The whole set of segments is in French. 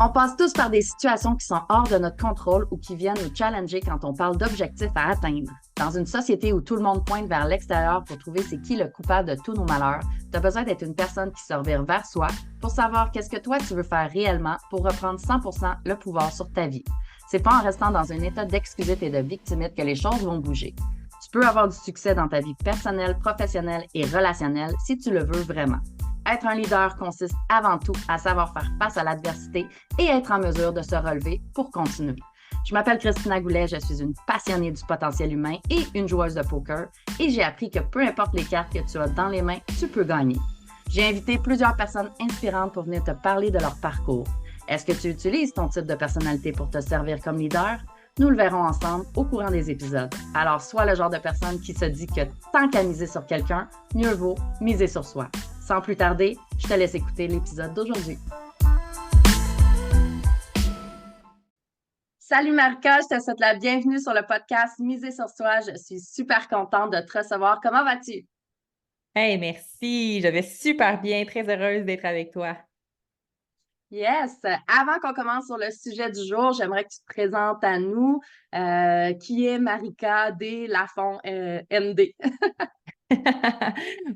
On passe tous par des situations qui sont hors de notre contrôle ou qui viennent nous challenger quand on parle d'objectifs à atteindre. Dans une société où tout le monde pointe vers l'extérieur pour trouver c'est qui le coupable de tous nos malheurs, tu as besoin d'être une personne qui se revire vers soi pour savoir qu'est-ce que toi tu veux faire réellement pour reprendre 100% le pouvoir sur ta vie. C'est pas en restant dans un état d'excusite et de victimite que les choses vont bouger. Tu peux avoir du succès dans ta vie personnelle, professionnelle et relationnelle si tu le veux vraiment. Être un leader consiste avant tout à savoir faire face à l'adversité et être en mesure de se relever pour continuer. Je m'appelle Christina Goulet, je suis une passionnée du potentiel humain et une joueuse de poker et j'ai appris que peu importe les cartes que tu as dans les mains, tu peux gagner. J'ai invité plusieurs personnes inspirantes pour venir te parler de leur parcours. Est-ce que tu utilises ton type de personnalité pour te servir comme leader? Nous le verrons ensemble au courant des épisodes. Alors, sois le genre de personne qui se dit que tant qu'à miser sur quelqu'un, mieux vaut miser sur soi. Sans plus tarder, je te laisse écouter l'épisode d'aujourd'hui. Salut Marika, je te souhaite la bienvenue sur le podcast Miser sur soi. Je suis super contente de te recevoir. Comment vas-tu? Hey, merci. Je vais super bien, très heureuse d'être avec toi. Yes! Avant qu'on commence sur le sujet du jour, j'aimerais que tu te présentes à nous. Qui est Marika D. Lafont, ND?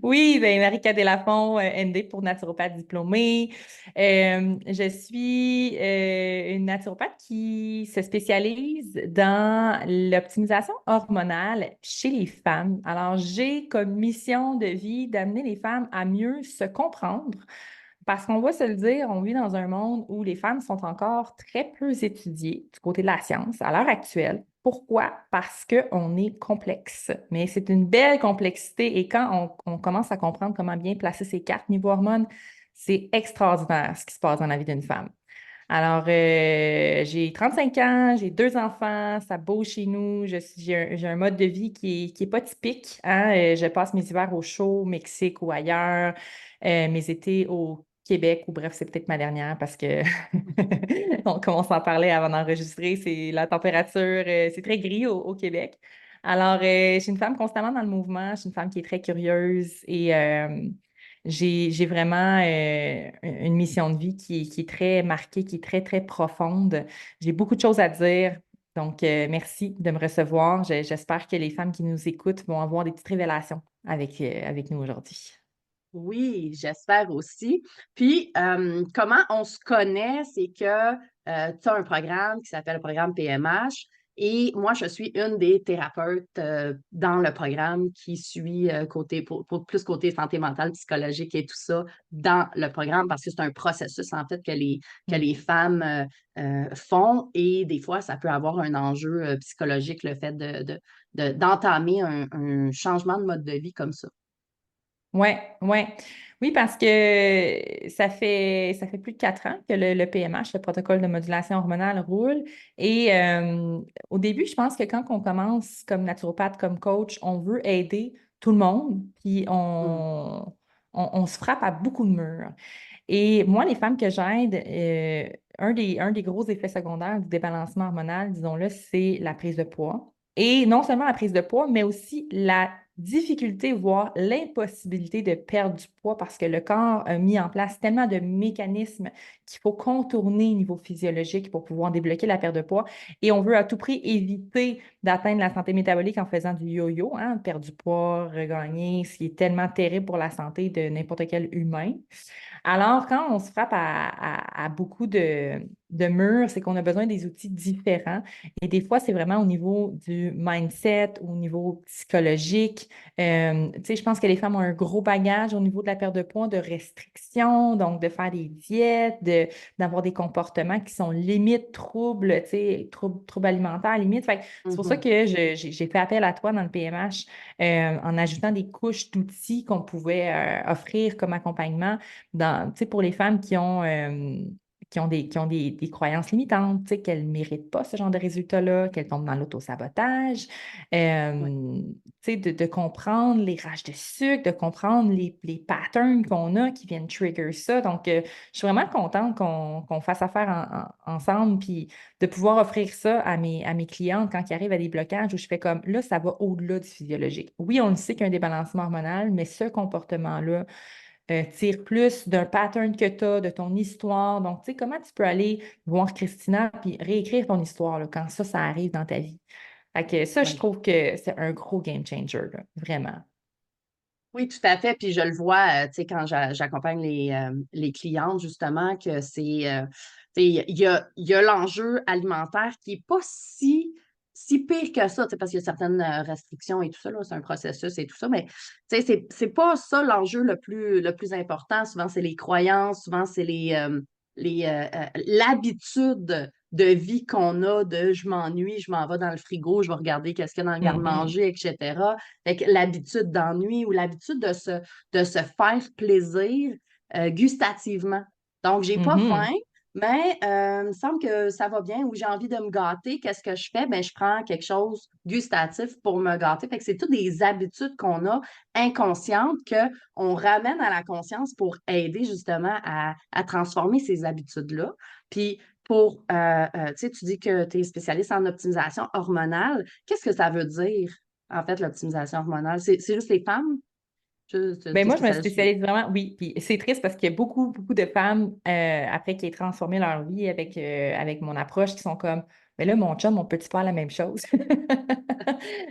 Oui, ben Marika Delafont, ND pour naturopathe diplômée. Je suis une naturopathe qui se spécialise dans l'optimisation hormonale chez les femmes. Alors, j'ai comme mission de vie d'amener les femmes à mieux se comprendre. Parce qu'on va se le dire, on vit dans un monde où les femmes sont encore très peu étudiées du côté de la science à l'heure actuelle. Pourquoi? Parce qu'on est complexe. Mais c'est une belle complexité et quand on commence à comprendre comment bien placer ses cartes niveau hormones, c'est extraordinaire ce qui se passe dans la vie d'une femme. Alors, j'ai 35 ans, j'ai deux enfants, ça bouge chez nous, j'ai un mode de vie qui est pas typique, hein. Je passe mes hivers au chaud, au Mexique ou ailleurs, mes étés au Québec, ou bref, c'est peut-être ma dernière parce que on commence à en parler avant d'enregistrer, c'est la température, c'est très gris au Québec. Alors, je suis une femme constamment dans le mouvement, je suis une femme qui est très curieuse et j'ai vraiment une mission de vie qui est très marquée, qui est très, très profonde. J'ai beaucoup de choses à dire. Donc, merci de me recevoir. J'espère que les femmes qui nous écoutent vont avoir des petites révélations avec nous aujourd'hui. Oui, j'espère aussi. Puis, comment on se connaît, c'est que tu as un programme qui s'appelle le programme PMH et moi, je suis une des thérapeutes dans le programme qui suit pour plus côté santé mentale, psychologique et tout ça dans le programme parce que c'est un processus en fait que Mm. les femmes font et des fois, ça peut avoir un enjeu psychologique, le fait d'entamer un changement de mode de vie comme ça. Ouais, ouais. Oui, parce que ça fait plus de 4 ans que le PMH, le protocole de modulation hormonale, roule. Et au début, je pense que quand on commence comme naturopathe, comme coach, on veut aider tout le monde, puis Hmm. on se frappe à beaucoup de murs. Et moi, les femmes que j'aide, un des gros effets secondaires du débalancement hormonal, disons-le, c'est la prise de poids. Et non seulement la prise de poids, mais aussi la difficulté, voire l'impossibilité de perdre du poids parce que le corps a mis en place tellement de mécanismes qu'il faut contourner au niveau physiologique pour pouvoir débloquer la perte de poids. Et on veut à tout prix éviter d'atteindre la santé métabolique en faisant du yo-yo, hein, perdre du poids, regagner, ce qui est tellement terrible pour la santé de n'importe quel humain. Alors, quand on se frappe à beaucoup de murs, c'est qu'on a besoin des outils différents. Et des fois, c'est vraiment au niveau du mindset, au niveau psychologique. Tu sais, je pense que les femmes ont un gros bagage au niveau de la perte de poids, de restrictions, donc de faire des diètes, d'avoir des comportements qui sont limite troubles, tu sais, troubles alimentaires, limite. Fait que c'est pour ça Mhm. que j'ai fait appel à toi dans le PMH en ajoutant des couches d'outils qu'on pouvait offrir comme accompagnement tu sais, pour les femmes qui ont des croyances limitantes, tu sais, qu'elles ne méritent pas ce genre de résultats-là, qu'elles tombent dans l'autosabotage, Ouais. tu sais, de comprendre les rages de sucre, de comprendre les patterns qu'on a qui viennent trigger ça. Donc, je suis vraiment contente qu'on fasse affaire ensemble, puis de pouvoir offrir ça à mes clientes quand ils arrivent à des blocages où je fais comme, là, ça va au-delà du physiologique. Oui, on le sait qu'il y a un débalancement hormonal, mais ce comportement-là, tire plus d'un pattern que tu as, de ton histoire. Donc, tu sais, comment tu peux aller voir Christina puis réécrire ton histoire là, quand ça arrive dans ta vie. Fait que ça, je Oui. trouve que c'est un gros game changer, là, vraiment. Oui, tout à fait. Puis je le vois, tu sais, quand j'accompagne les clientes, justement, que tu sais, il y a l'enjeu alimentaire qui n'est pas si pire que ça, tu sais, parce qu'il y a certaines restrictions et tout ça, là, c'est un processus et tout ça, mais tu sais, c'est pas ça l'enjeu le plus important. Souvent, c'est les croyances, souvent, c'est l'habitude de vie qu'on a de je m'ennuie, je m'en vais dans le frigo, je vais regarder qu'est-ce qu'il y a dans le Mhm. garde-manger, etc. Fait que l'habitude d'ennui ou l'habitude de se faire plaisir gustativement. Donc, j'ai pas Mhm. faim, mais il me semble que ça va bien ou j'ai envie de me gâter. Qu'est-ce que je fais? Ben, je prends quelque chose gustatif pour me gâter. Fait que c'est toutes des habitudes qu'on a inconscientes qu'on ramène à la conscience pour aider justement à transformer ces habitudes-là. Puis, tu sais, tu dis que tu es spécialiste en optimisation hormonale. Qu'est-ce que ça veut dire? En fait, l'optimisation hormonale, c'est juste les femmes? Ben T'es moi, je me spécialiste. spécialise vraiment, oui, puis c'est triste parce qu'il y a beaucoup, beaucoup de femmes, après qui aient transformé leur vie avec mon approche, qui sont comme, mais là, mon chum, on peut-tu faire la même chose?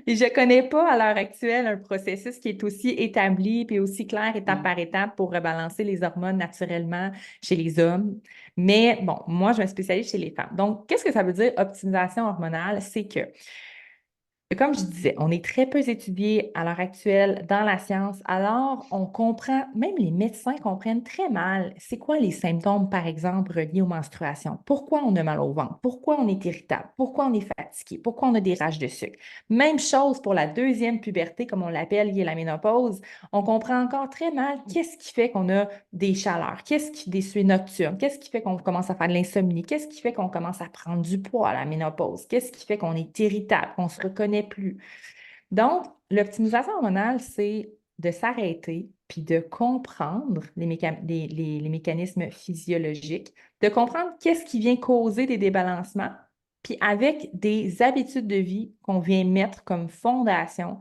Et je ne connais pas à l'heure actuelle un processus qui est aussi établi puis aussi clair étape Mm. par étape pour rebalancer les hormones naturellement chez les hommes. Mais bon, moi, je me spécialise chez les femmes. Donc, qu'est-ce que ça veut dire optimisation hormonale? C'est que comme je disais, on est très peu étudié à l'heure actuelle dans la science, alors on comprend, même les médecins comprennent très mal c'est quoi les symptômes, par exemple, reliés aux menstruations. Pourquoi on a mal au ventre? Pourquoi on est irritable? Pourquoi on est fatigué? Pourquoi on a des rages de sucre? Même chose pour la deuxième puberté, comme on l'appelle, qui est la ménopause. On comprend encore très mal qu'est-ce qui fait qu'on a des chaleurs, qu'est-ce qui des suées nocturnes, qu'est-ce qui fait qu'on commence à faire de l'insomnie, qu'est-ce qui fait qu'on commence à prendre du poids à la ménopause, qu'est-ce qui fait qu'on est irritable, qu'on se reconnaît plus. Donc, l'optimisation hormonale, c'est de s'arrêter puis de comprendre les mécanismes physiologiques, de comprendre qu'est-ce qui vient causer des débalancements, puis avec des habitudes de vie qu'on vient mettre comme fondation.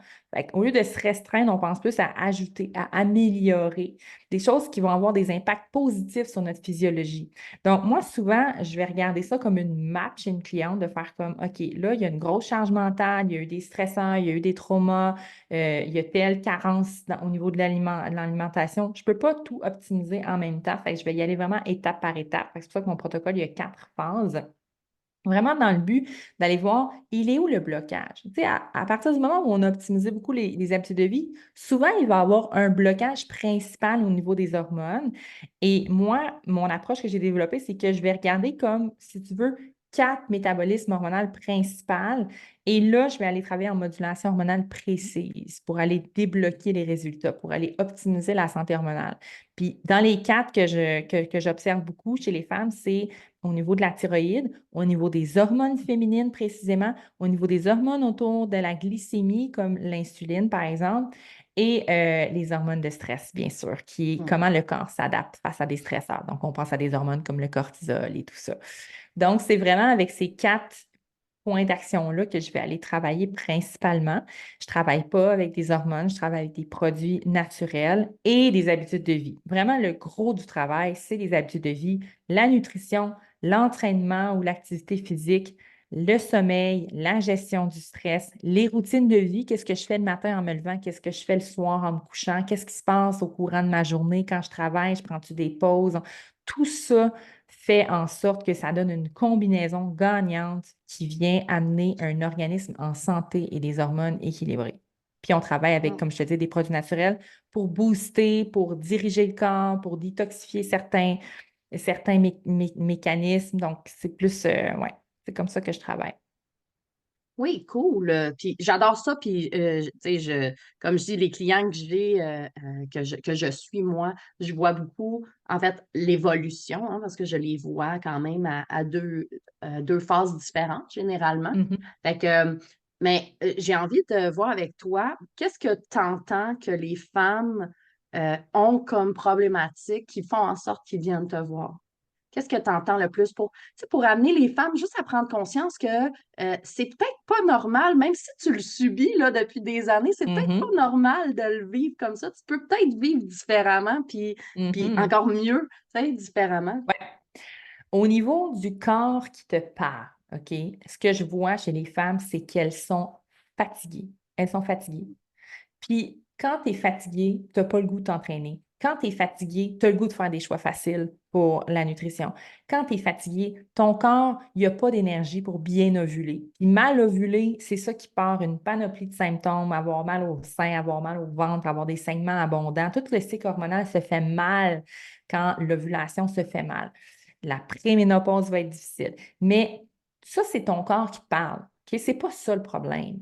Au lieu de se restreindre, on pense plus à ajouter, à améliorer des choses qui vont avoir des impacts positifs sur notre physiologie. Donc, moi, souvent, je vais regarder ça comme une map chez une cliente, de faire comme, OK, là, il y a une grosse charge mentale, il y a eu des stressants, il y a eu des traumas, il y a telle carence au niveau de l'alimentation. Je ne peux pas tout optimiser en même temps. Fait que je vais y aller vraiment étape par étape. C'est pour ça que mon protocole, il y a 4 phases. Vraiment dans le but d'aller voir, il est où le blocage? Tu sais, à partir du moment où on a optimisé beaucoup les habitudes de vie, souvent, il va y avoir un blocage principal au niveau des hormones. Et moi, mon approche que j'ai développée, c'est que je vais regarder comme, si tu veux, 4 métabolismes hormonaux principaux. Et là, je vais aller travailler en modulation hormonale précise pour aller débloquer les résultats, pour aller optimiser la santé hormonale. Puis, dans les 4 que j'observe beaucoup chez les femmes, c'est au niveau de la thyroïde, au niveau des hormones féminines précisément, au niveau des hormones autour de la glycémie, comme l'insuline, par exemple, et les hormones de stress, bien sûr, qui est Mm. comment le corps s'adapte face à des stresseurs. Donc, on pense à des hormones comme le cortisol et tout ça. Donc, c'est vraiment avec ces 4 points d'action-là que je vais aller travailler principalement. Je ne travaille pas avec des hormones, je travaille avec des produits naturels et des habitudes de vie. Vraiment, le gros du travail, c'est les habitudes de vie, la nutrition, l'entraînement ou l'activité physique, le sommeil, la gestion du stress, les routines de vie, qu'est-ce que je fais le matin en me levant, qu'est-ce que je fais le soir en me couchant, qu'est-ce qui se passe au courant de ma journée quand je travaille, je prends-tu des pauses. Tout ça fait en sorte que ça donne une combinaison gagnante qui vient amener un organisme en santé et des hormones équilibrées. Puis on travaille avec, Mm. comme je te dis, des produits naturels pour booster, pour diriger le corps, pour détoxifier certains mécanismes. Donc, c'est plus, ouais, c'est comme ça que je travaille. Oui, cool. Puis j'adore ça. Puis, tu sais, comme je dis, les clients que j'ai, que je suis, moi, je vois beaucoup, en fait, l'évolution, hein, parce que je les vois quand même à deux phases différentes, généralement. Mhm. Fait que, mais j'ai envie de voir avec toi, qu'est-ce que tu entends que les femmes ont comme problématique qui font en sorte qu'ils viennent te voir? Qu'est-ce que tu entends le plus pour, tu sais, pour amener les femmes juste à prendre conscience que c'est peut-être pas normal, même si tu le subis là, depuis des années, c'est peut-être pas Mhm, normal de le vivre comme ça. Tu peux peut-être vivre différemment, puis mhm. encore mieux, tu sais, différemment. Ouais. Au niveau du corps qui te parle, OK, ce que je vois chez les femmes, c'est qu'elles sont fatiguées. Elles sont fatiguées. Puis, quand tu es fatigué, tu n'as pas le goût de t'entraîner. Quand tu es fatigué, tu as le goût de faire des choix faciles pour la nutrition. Quand tu es fatigué, ton corps, il n'y a pas d'énergie pour bien ovuler. Puis mal ovuler, c'est ça qui part une panoplie de symptômes, avoir mal au sein, avoir mal au ventre, avoir des saignements abondants. Tout le cycle hormonal se fait mal quand l'ovulation se fait mal. La préménopause va être difficile. Mais ça, c'est ton corps qui te parle. OK? Ce n'est pas ça le problème.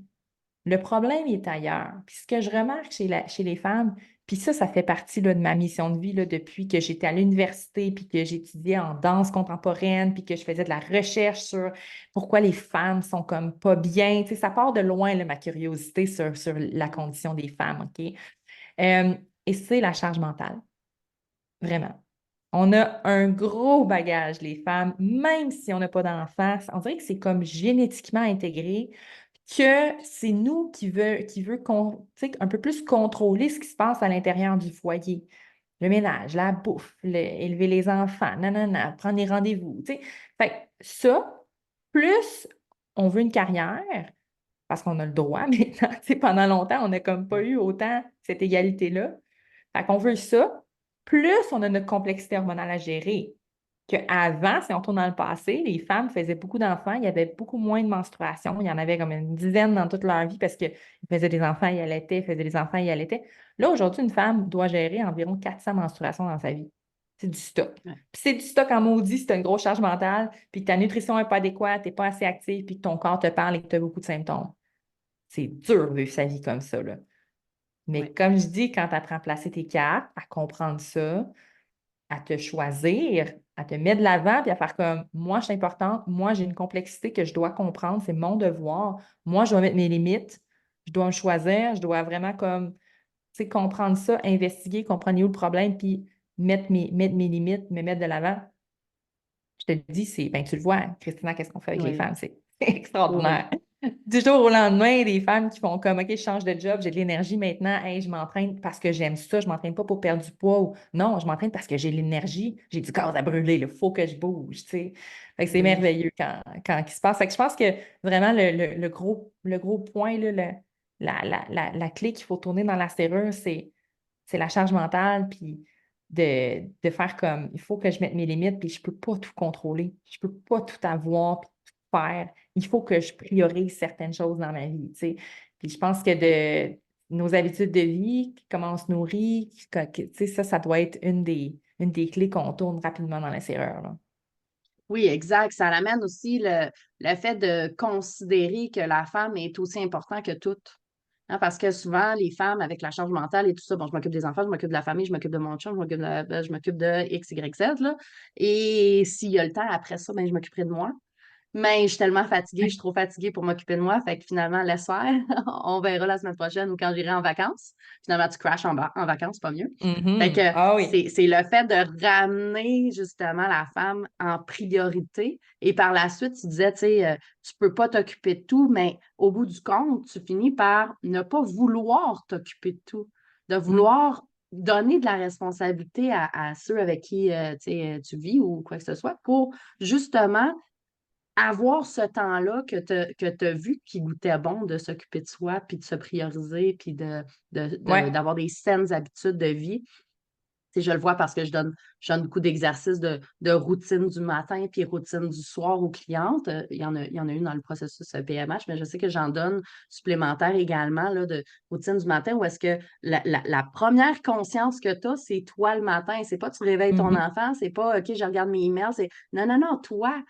Le problème est ailleurs. Puis ce que je remarque chez les femmes, puis ça fait partie là, de ma mission de vie là, depuis que j'étais à l'université, puis que j'étudiais en danse contemporaine, puis que je faisais de la recherche sur pourquoi les femmes sont comme pas bien. Tu sais, ça part de loin, là, ma curiosité sur la condition des femmes, OK? Euh, et c'est la charge mentale, vraiment. On a un gros bagage, les femmes, même si on n'a pas d'enfants. On dirait que c'est comme génétiquement intégré que c'est nous qui veut tu sais, un peu plus contrôler ce qui se passe à l'intérieur du foyer. Le ménage, la bouffe, élever les enfants, nanana, prendre des rendez-vous. Tu sais. Fait que ça, plus on veut une carrière, parce qu'on a le droit maintenant. Tu sais, pendant longtemps, on n'a comme pas eu autant cette égalité-là. Fait qu'on veut ça, plus on a notre complexité hormonale à gérer. Qu'avant, si on tourne dans le passé, les femmes faisaient beaucoup d'enfants, il y avait beaucoup moins de menstruation. Il y en avait comme une dizaine dans toute leur vie parce qu'ils faisaient des enfants, ils allaitaient, ils faisaient des enfants, ils allaitaient. Là, aujourd'hui, une femme doit gérer environ 400 menstruations dans sa vie. C'est du stock. Ouais. Puis c'est du stock en maudit si tu as une grosse charge mentale, puis que ta nutrition n'est pas adéquate, tu n'es pas assez active, puis que ton corps te parle et que tu as beaucoup de symptômes. C'est dur de vivre sa vie comme ça, là. Mais Ouais. comme je dis, quand tu apprends à placer tes cartes, à comprendre ça, à te choisir, à te mettre de l'avant, puis à faire comme moi, je suis importante, moi, j'ai une complexité que je dois comprendre, c'est mon devoir. Moi, je dois mettre mes limites, je dois me choisir, je dois vraiment comme, tu sais, comprendre ça, investiguer, comprendre où le problème, puis mettre mes limites, me mettre de l'avant. Je te dis, ben, tu le vois, Christina, qu'est-ce qu'on fait avec les Oui, femmes? C'est oui, oui. extraordinaire. Du jour au lendemain, des femmes qui font comme, OK, je change de job, j'ai de l'énergie maintenant, hey, je m'entraîne parce que j'aime ça, je m'entraîne pas pour perdre du poids. Non, je m'entraîne parce que j'ai l'énergie, j'ai du gaz à brûler, il faut que je bouge, tu sais. Fait que c'est Oui. merveilleux quand il se passe. Fait que je pense que vraiment le gros point, là, la clé qu'il faut tourner dans la serrure, c'est la charge mentale, puis de faire comme, il faut que je mette mes limites, puis je ne peux pas tout contrôler, je ne peux pas tout avoir, puis tout faire. Il faut que je priorise certaines choses dans ma vie, tu sais. Puis je pense que de nos habitudes de vie, comment on se nourrit, tu sais, ça doit être une des clés qu'on tourne rapidement dans la serrure, là. Oui, exact. Ça amène aussi le fait de considérer que la femme est aussi importante que tout. Hein, parce que souvent, les femmes, avec la charge mentale et tout ça, bon, je m'occupe des enfants, je m'occupe de la famille, je m'occupe de mon chum, je m'occupe de X, Y, Z, là. Et s'il y a le temps après ça, ben, je m'occuperai de moi. Mais je suis tellement fatiguée, je suis trop fatiguée pour m'occuper de moi. Fait que finalement, laisse faire. On verra la semaine prochaine ou quand j'irai en vacances. Finalement, tu crashes en vacances, pas mieux. Fait Mhm. que Ah oui. c'est le fait de ramener justement la femme en priorité. Et par la suite, tu disais, tu sais, tu peux pas t'occuper de tout, mais au bout du compte, tu finis par ne pas vouloir t'occuper de tout, de Mm. vouloir donner de la responsabilité à ceux avec qui tu sais, tu vis ou quoi que ce soit pour justement avoir ce temps-là que tu as vu qui goûtait bon de s'occuper de soi, puis de se prioriser, puis Ouais. d'avoir des saines habitudes de vie. Tu sais, je le vois parce que je donne beaucoup d'exercices de routine du matin puis routine du soir aux clientes. Il y en a une dans le processus PMH, mais je sais que j'en donne supplémentaire également là, de routine du matin où est-ce que la première conscience que tu as, c'est toi le matin. C'est pas tu réveilles ton Mhm. enfant, c'est pas OK, je regarde mes emails, c'est non, non, non, toi,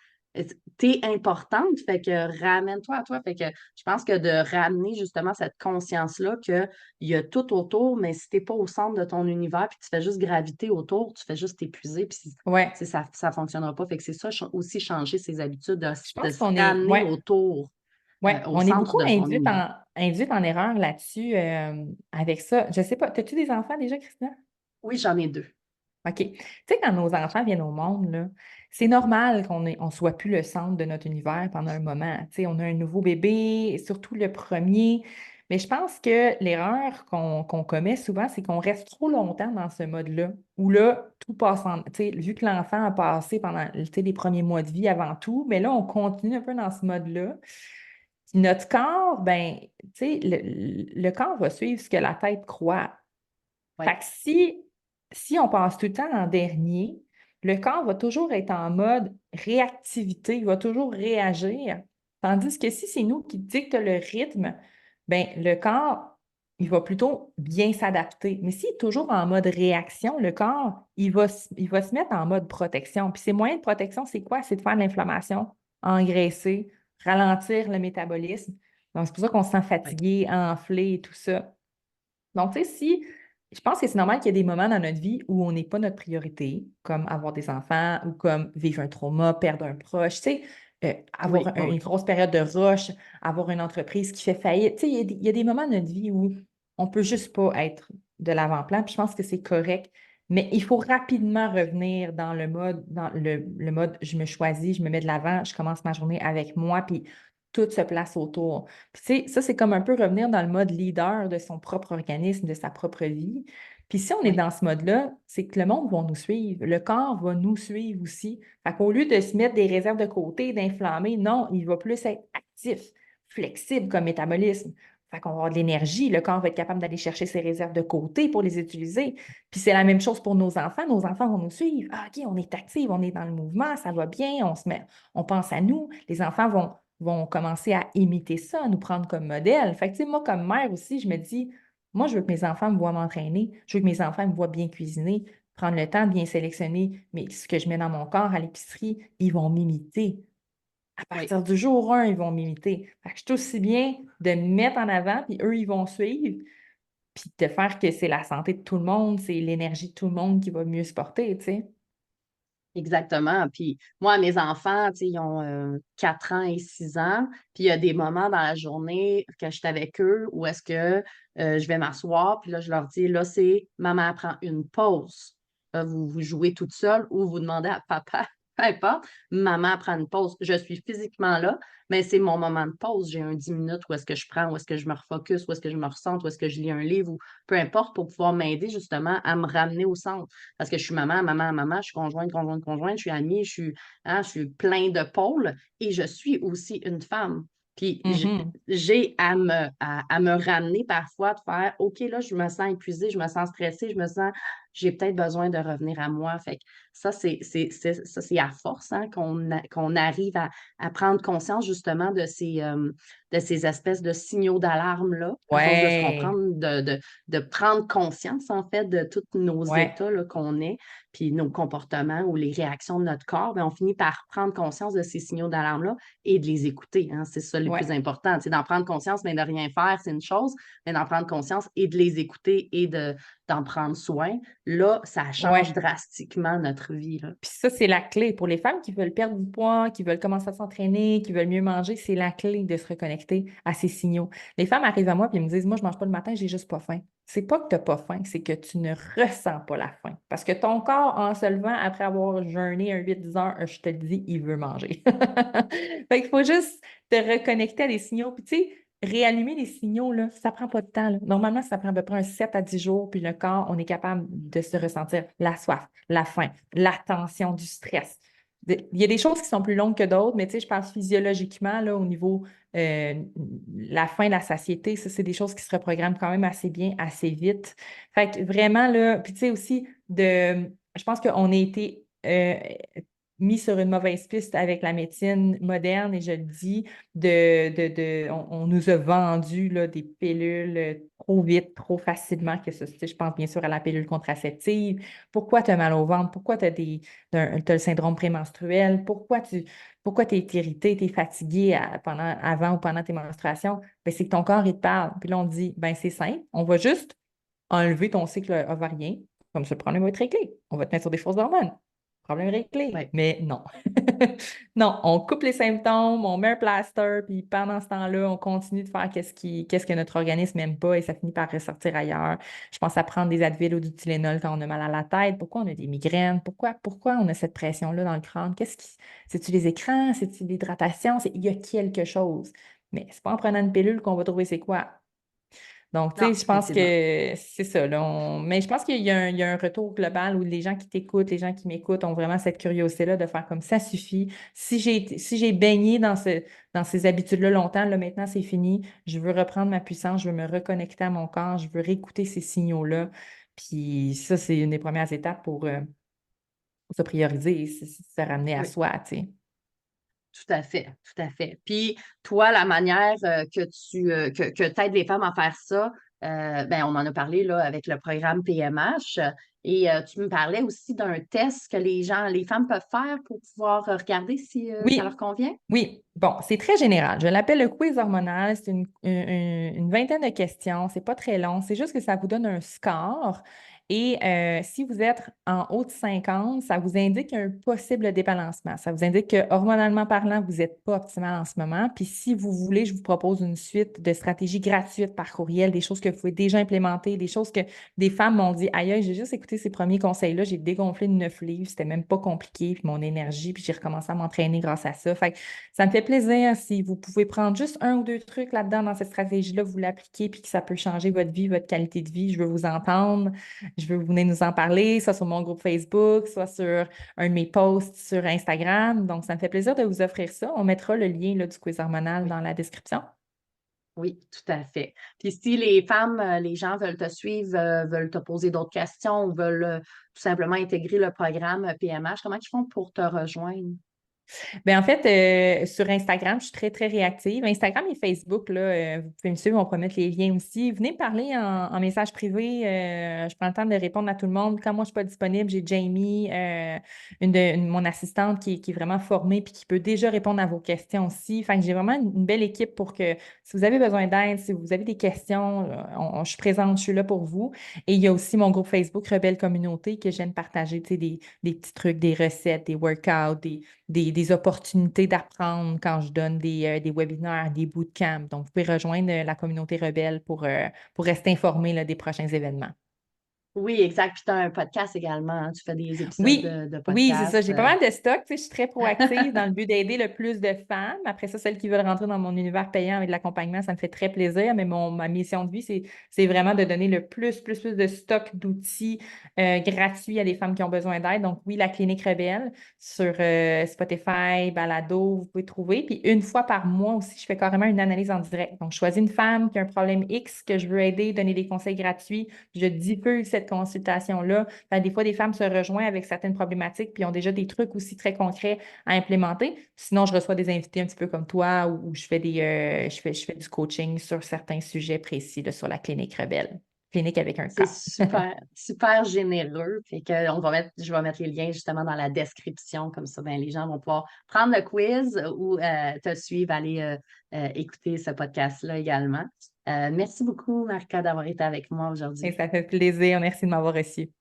t'es importante, fait que ramène-toi à toi. Fait que je pense que de ramener justement cette conscience-là qu'il y a tout autour, mais si t'es pas au centre de ton univers puis tu fais juste graviter autour, tu fais juste t'épuiser puis Ouais. ça fonctionnera pas. Fait que c'est ça, aussi changer ses habitudes, Je de pense se qu'on est, ramener ouais. autour, Ouais, au on est centre beaucoup de ton univers. induite en erreur là-dessus avec ça. Je sais pas, as-tu des enfants déjà, Christina? Oui, j'en ai deux. OK. Tu sais, quand nos enfants viennent au monde, là, c'est normal qu'on ne soit plus le centre de notre univers pendant un moment. Tu sais, on a un nouveau bébé, surtout le premier. Mais je pense que l'erreur qu'on commet souvent, c'est qu'on reste trop longtemps dans ce mode-là, où là, tout passe en. Tu sais, vu que l'enfant a passé pendant, tu sais, les premiers mois de vie avant tout, mais là, on continue un peu dans ce mode-là. Puis notre corps, ben, tu sais, le corps va suivre ce que la tête croit. Fait Oui, que si on passe tout le temps en dernier, le corps va toujours être en mode réactivité, il va toujours réagir. Tandis que si c'est nous qui dicte le rythme, ben, le corps, il va plutôt bien s'adapter. Mais s'il est toujours en mode réaction, le corps, il va se mettre en mode protection. Puis ces moyens de protection, c'est quoi? C'est de faire de l'inflammation, engraisser, ralentir le métabolisme. Donc, c'est pour ça qu'on se sent oui, fatigué, enflé et tout ça. Donc, tu sais, si je pense que c'est normal qu'il y ait des moments dans notre vie où on n'est pas notre priorité, comme avoir des enfants ou comme vivre un trauma, perdre un proche, tu sais, avoir oui, une oui, grosse période de rush, avoir une entreprise qui fait faillite. Tu sais, il y a des moments de notre vie où on ne peut juste pas être de l'avant-plan, puis je pense que c'est correct. Mais il faut rapidement revenir dans le mode je me choisis, je me mets de l'avant, je commence ma journée avec moi, puis tout se place autour. Puis, tu sais, ça, c'est comme un peu revenir dans le mode leader de son propre organisme, de sa propre vie. Puis, si on est oui, dans ce mode-là, c'est que le monde va nous suivre, le corps va nous suivre aussi. Fait qu'au lieu de se mettre des réserves de côté, d'inflammer, non, il va plus être actif, flexible comme métabolisme. Fait qu'on va avoir de l'énergie, le corps va être capable d'aller chercher ses réserves de côté pour les utiliser. Puis c'est la même chose pour nos enfants vont nous suivre. Ah, OK, on est actif, on est dans le mouvement, ça va bien, on pense à nous. Les enfants vont commencer à imiter ça, à nous prendre comme modèle. Fait que, tu sais, moi, comme mère aussi, je me dis, moi, je veux que mes enfants me voient m'entraîner, je veux que mes enfants me voient bien cuisiner, prendre le temps de bien sélectionner mais ce que je mets dans mon corps à l'épicerie, ils vont m'imiter. À oui. partir du jour 1, ils vont m'imiter. Fait que je suis aussi bien de me mettre en avant, puis eux, ils vont suivre, puis de faire que c'est la santé de tout le monde, c'est l'énergie de tout le monde qui va mieux se porter, tu sais. Exactement. Puis moi, mes enfants, tu sais, ils ont 4 ans et 6 ans. Puis il y a des moments dans la journée que je suis avec eux où est-ce que je vais m'asseoir. Puis là, je leur dis, là, c'est maman prend une pause. Là, vous jouez toute seule ou vous demandez à papa, peu importe, maman prend une pause. Je suis physiquement là, mais c'est mon moment de pause. J'ai un 10 minutes où est-ce que je prends, où est-ce que je me refocus, où est-ce que je me ressente, où est-ce que je lis un livre ou peu importe pour pouvoir m'aider justement à me ramener au centre. Parce que je suis maman, maman, maman, je suis conjointe, conjointe, conjointe, je suis amie, je suis plein de pôles et je suis aussi une femme. Puis Mhm. j'ai à me ramener parfois de faire OK, là, je me sens épuisée, je me sens stressée, j'ai peut-être besoin de revenir à moi. Fait que ça, ça, c'est à force hein, qu'on arrive à prendre conscience justement de ces espèces de signaux d'alarme-là, à force de se Ouais, comprendre, de prendre conscience, en fait, de tous nos ouais, états là, qu'on est, puis nos comportements ou les réactions de notre corps, bien, on finit par prendre conscience de ces signaux d'alarme-là et de les écouter. Hein, c'est ça le plus ouais. important. C'est d'en prendre conscience, mais de rien faire, c'est une chose, mais d'en prendre conscience et de les écouter et d'en prendre soin, là, ça change Ouais. drastiquement notre vie. Là. Puis ça, c'est la clé. Pour les femmes qui veulent perdre du poids, qui veulent commencer à s'entraîner, qui veulent mieux manger, c'est la clé de se reconnecter à ces signaux. Les femmes arrivent à moi et me disent, moi, je mange pas le matin, j'ai juste pas faim. C'est pas que tu n'as pas faim, c'est que tu ne ressens pas la faim. Parce que ton corps, en se levant après avoir jeûné un 8-10 heures, je te le dis, il veut manger. Fait qu'il faut juste te reconnecter à des signaux. Puis tu sais, réanimer les signaux, là, ça prend pas de temps, là. Normalement, ça prend à peu près un 7 à 10 jours, puis le corps, on est capable de se ressentir la soif, la faim, la tension, du stress. Il y a des choses qui sont plus longues que d'autres, mais tu sais, je pense physiologiquement, là, au niveau euh, la faim, la satiété, ça, c'est des choses qui se reprogramment quand même assez bien, assez vite. Fait que vraiment, là, puis tu sais aussi, je pense qu'on a été mis sur une mauvaise piste avec la médecine moderne, et je le dis, on nous a vendu là, des pilules trop vite, trop facilement, que ça, tu sais, je pense bien sûr à la pilule contraceptive. Pourquoi tu as mal au ventre? Pourquoi tu as, le syndrome prémenstruel? Pourquoi tu es irrité, tu es fatigué avant ou pendant tes menstruations? Ben, c'est que ton corps, il te parle. Puis là, on dit, ben, c'est simple, on va juste enlever ton cycle ovarien, comme ça, le problème va être réglé. On va te mettre sur des fausses hormones. Problème réglé. Oui, Mais non. Non, on coupe les symptômes, on met un plaster, puis pendant ce temps-là, on continue de faire qu'est-ce que notre organisme n'aime pas et ça finit par ressortir ailleurs. Je pense à prendre des Advil ou du Tylenol quand on a mal à la tête. Pourquoi on a des migraines? Pourquoi on a cette pression-là dans le crâne? C'est-tu les écrans? C'est-tu l'hydratation? Il y a quelque chose. Mais c'est pas en prenant une pilule qu'on va trouver c'est quoi. Donc, tu non, sais, je pense effectivement. que c'est ça. Là, mais je pense qu'il y a un retour global où les gens qui t'écoutent, les gens qui m'écoutent ont vraiment cette curiosité-là de faire comme ça suffit. Si j'ai baigné dans ces habitudes-là longtemps, là, maintenant, c'est fini. Je veux reprendre ma puissance, je veux me reconnecter à mon corps, je veux réécouter ces signaux-là. Puis ça, c'est une des premières étapes pour se prioriser, se ramener à Oui. soi, tu sais. Tout à fait, tout à fait. Puis toi, la manière que tu aides les femmes à faire ça, ben, on en a parlé là, avec le programme PMH. Et tu me parlais aussi d'un test que les femmes peuvent faire pour pouvoir regarder si ça leur Oui, convient. oui. Bon, c'est très général. Je l'appelle le quiz hormonal. C'est une vingtaine de questions. C'est pas très long. C'est juste que ça vous donne un score. Et si vous êtes en haut de 50, ça vous indique un possible débalancement. Ça vous indique que, hormonalement parlant, vous n'êtes pas optimal en ce moment. Puis si vous voulez, je vous propose une suite de stratégies gratuites par courriel, des choses que vous pouvez déjà implémenter, des choses que des femmes m'ont dit, aïe, aïe, j'ai juste écouté ces premiers conseils-là, j'ai dégonflé de 9 livres, c'était même pas compliqué, puis mon énergie, puis j'ai recommencé à m'entraîner grâce à ça. Fait que ça me fait plaisir si vous pouvez prendre juste un ou deux trucs là-dedans dans cette stratégie-là, vous l'appliquez, puis que ça peut changer votre vie, votre qualité de vie. Je veux vous entendre, je veux que vous venez nous en parler, soit sur mon groupe Facebook, soit sur un de mes posts sur Instagram. Donc, ça me fait plaisir de vous offrir ça. On mettra le lien là, du quiz hormonal Oui, dans la description. oui, tout à fait. Puis si les femmes, les gens veulent te suivre, veulent te poser d'autres questions ou veulent tout simplement intégrer le programme PMH, comment ils font pour te rejoindre? Ben, en fait, sur Instagram, je suis très, très réactive. Instagram et Facebook, là, vous pouvez me suivre, on peut mettre les liens aussi. Venez me parler en message privé. Je prends le temps de répondre à tout le monde. Quand moi, je ne suis pas disponible, j'ai Jamie, mon assistante qui est vraiment formée puis qui peut déjà répondre à vos questions aussi. Enfin, j'ai vraiment une belle équipe pour que si vous avez besoin d'aide, si vous avez des questions, je suis présente, je suis là pour vous. Et il y a aussi mon groupe Facebook Rebelle Communauté que j'aime partager, tu sais, des petits trucs, des recettes, des workouts, des opportunités d'apprendre quand je donne des webinaires, des bootcamps. Donc, vous pouvez rejoindre la communauté rebelle pour rester informé là, des prochains événements. Oui, exact. Puis tu as un podcast également, hein. Tu fais des épisodes Oui, de oui, c'est ça. podcast. J'ai pas mal de stock. Tu sais, je suis très proactive dans le but d'aider le plus de femmes. Après ça, celles qui veulent rentrer dans mon univers payant avec de l'accompagnement, ça me fait très plaisir. Mais ma mission de vie, c'est vraiment de donner le plus de stock d'outils gratuits à des femmes qui ont besoin d'aide. Donc, oui, la clinique Rebelle sur Spotify, Balado, vous pouvez trouver. Puis une fois par mois aussi, je fais carrément une analyse en direct. Donc, je choisis une femme qui a un problème X que je veux aider, donner des conseils gratuits. Je diffuse cette consultation-là. Fait, des fois, des femmes se rejoignent avec certaines problématiques puis ont déjà des trucs aussi très concrets à implémenter. Sinon, je reçois des invités un petit peu comme toi où je fais je fais du coaching sur certains sujets précis là, sur la clinique Rebelle. Clinique avec un C'est cas. super, super généreux. Fait que je vais mettre les liens justement dans la description, comme ça, ben, les gens vont pouvoir prendre le quiz ou te suivre, aller écouter ce podcast-là également. Merci beaucoup, Marca, d'avoir été avec moi Et aujourd'hui. ça fait plaisir. Merci de m'avoir reçu.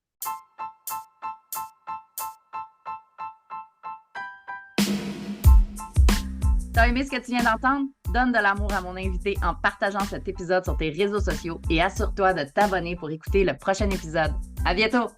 T'as aimé ce que tu viens d'entendre? Donne de l'amour à mon invité en partageant cet épisode sur tes réseaux sociaux et assure-toi de t'abonner pour écouter le prochain épisode. À bientôt!